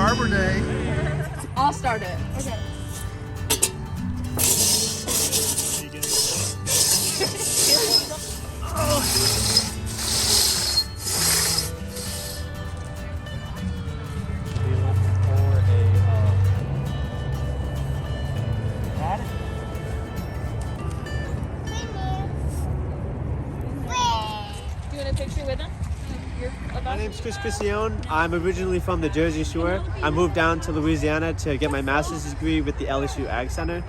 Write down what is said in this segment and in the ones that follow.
Arbor Day. I'll start it. Okay. Doing a picture with him? My name's Chris Cristione. I'm originally from the Jersey Shore. I moved down to Louisiana to get my master's degree with the LSU Ag Center.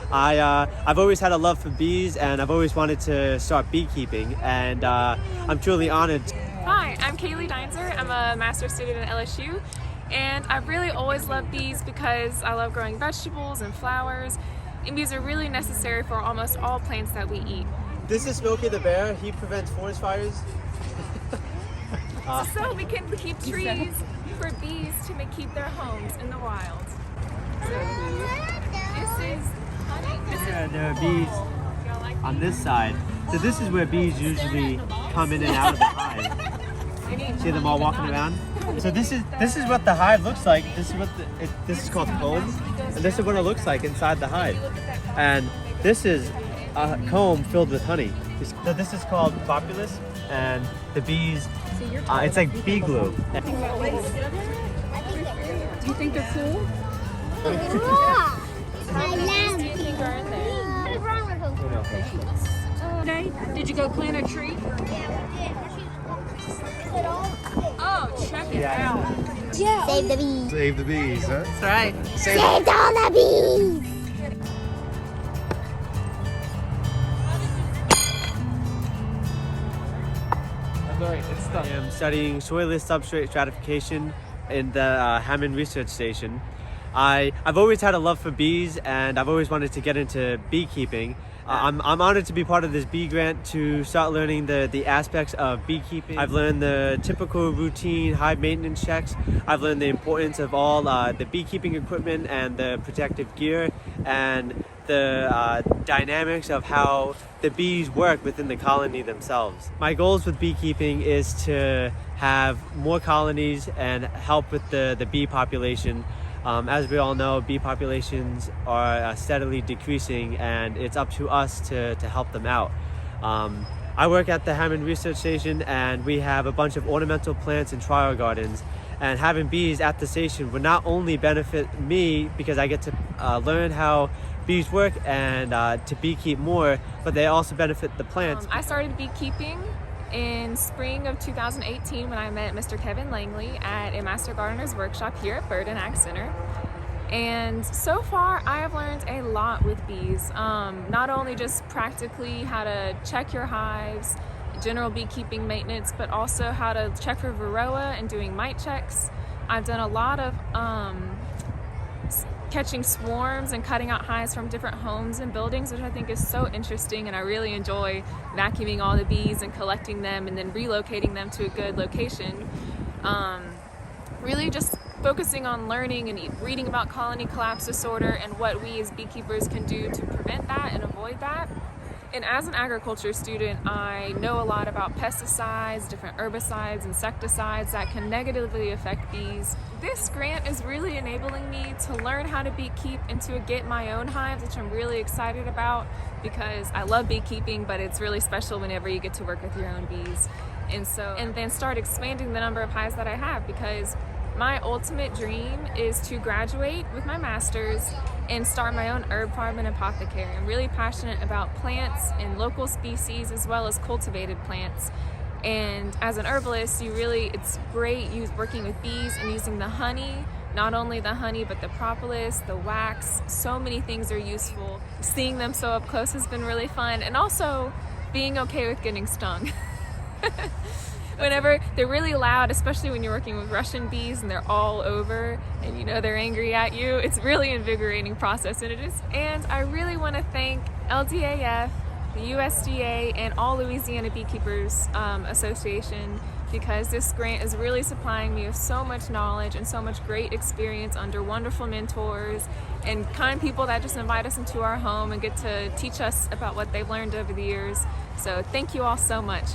I've always had a love for bees, and I've always wanted to start beekeeping, and I'm truly honored. Hi, I'm Kaylee Deinzer. I'm a master's student at LSU, and I've really always loved bees because I love growing vegetables and flowers, and bees are really necessary for almost all plants that we eat. This is Smokey the Bear. He prevents forest fires. So we can keep trees for bees to keep their homes in the wild. So this is honey. Yeah, there are bees on this side. So this is where bees usually come in and out of the hive. See them all walking around? So this is what the hive looks like. This is what this is called comb, and this is what it looks like inside the hive. And this is a comb filled with honey. So this is called populus, and the bees, it's like bee glue. Do you think they're cool? How many bees do you think are in there? Did you go plant a tree? Oh, check it out. Yeah. Save the bees. Save the bees, huh? That's right. Save all the bees. I am studying soilless substrate stratification in the Hammond Research Station. I've always had a love for bees, and I've always wanted to get into beekeeping. I'm honored to be part of this bee grant to start learning the aspects of beekeeping. I've learned the typical routine hive maintenance checks. I've learned the importance of all the beekeeping equipment and the protective gear, and the dynamics of how the bees work within the colony themselves. My goals with beekeeping is to have more colonies and help with the bee population. As we all know, bee populations are steadily decreasing, and it's up to us to help them out. I work at the Hammond Research Station, and we have a bunch of ornamental plants and trial gardens. And having bees at the station would not only benefit me because I get to learn how bees work and to beekeep more, but they also benefit the plants. I started beekeeping in spring of 2018 when I met Mr. Kevin Langley at a Master Gardener's workshop here at Bird and Ag Center. And so far I have learned a lot with bees, not only just practically how to check your hives, general beekeeping maintenance, but also how to check for varroa and doing mite checks. I've done a lot of catching swarms and cutting out hives from different homes and buildings, which I think is so interesting, and I really enjoy vacuuming all the bees and collecting them and then relocating them to a good location. Really just focusing on learning and reading about colony collapse disorder and what we as beekeepers can do to prevent that and avoid that. And as an agriculture student, I know a lot about pesticides, different herbicides, insecticides that can negatively affect bees. This grant is really enabling me to learn how to beekeep and to get my own hives, which I'm really excited about because I love beekeeping, but it's really special whenever you get to work with your own bees. And then start expanding the number of hives that I have, because my ultimate dream is to graduate with my master's and start my own herb farm and apothecary. I'm really passionate about plants and local species as well as cultivated plants. And as an herbalist, it's great working with bees and using the honey, not only the honey, but the propolis, the wax. So many things are useful. Seeing them so up close has been really fun, and also being okay with getting stung. Whenever they're really loud, especially when you're working with Russian bees and they're all over and you know they're angry at you, it's really invigorating process. And I really want to thank LDAF, the USDA, and all Louisiana Beekeepers Association, because this grant is really supplying me with so much knowledge and so much great experience under wonderful mentors and kind people that just invite us into our home and get to teach us about what they've learned over the years. So thank you all so much.